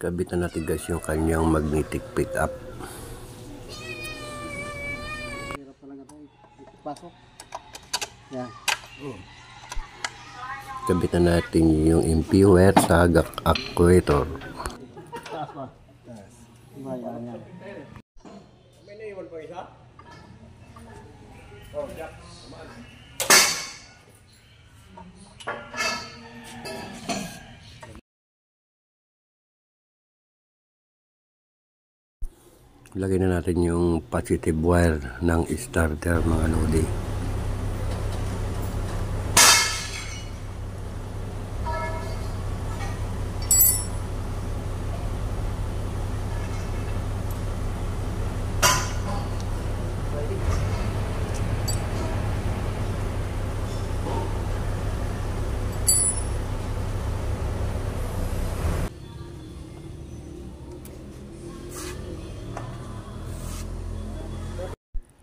Kabitan natin guys yung kanyang magnetic pick up. Hirap talaga ito ipasok. Yan. Kabitan natin yung impeller sa actuator. Taas ba? Taas. Yan, yan. May naiwan pa isa? Oh, Jack. Lagay na natin yung positive wire ng starter mga lodi.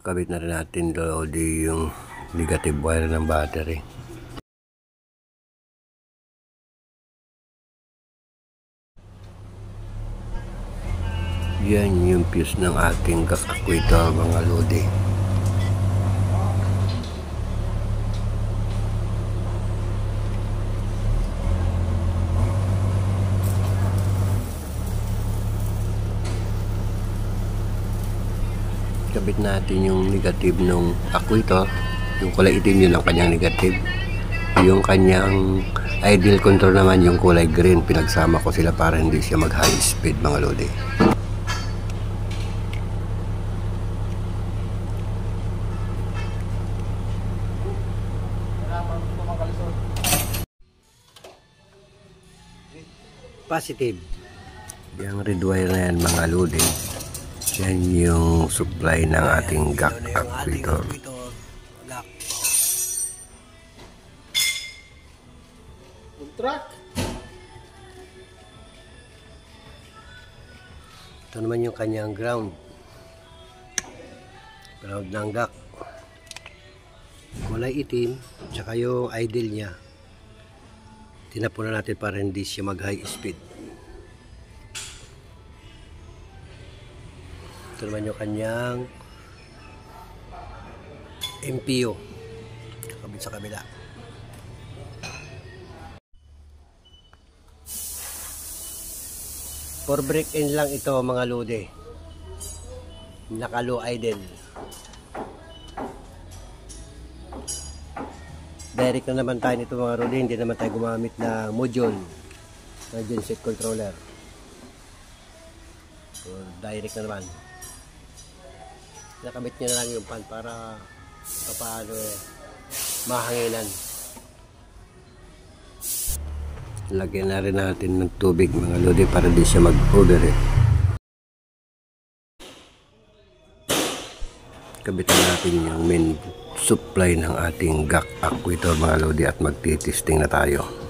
Kabit na rin natin lodi yung negative wire ng battery. Yan yung fuse ng ating actuator mga lodi. Kabit natin yung negative ng actuator, yung kulay itim yun ang kanyang negative, yung kanyang idle control naman yung kulay green. Pinagsama ko sila para hindi siya mag high speed mga lodi. Positive yung red wire na yan mga lodi. Yan yung supply ng ating GAC actuator. Track. Ito naman yung kanyang ground ng GAC. Kulay itim, tsaka yung idle niya. Tinapunan natin para hindi siya mag high speed. Ito naman yung kanyang MPO kakabit sa kabila. For break in lang ito mga lodi, naka low idle. Direct na naman tayo nito mga lodi, hindi naman tayo gumamit na module na genset controller. So, direct na naman. Nakabit nyo na lang yung pan para paano mahanginan. Lagyan na rin natin ng tubig mga lodi para di siya mag-overheat. Kabitan natin yung main supply ng ating GAC actuator mga lodi at magti-testing na tayo.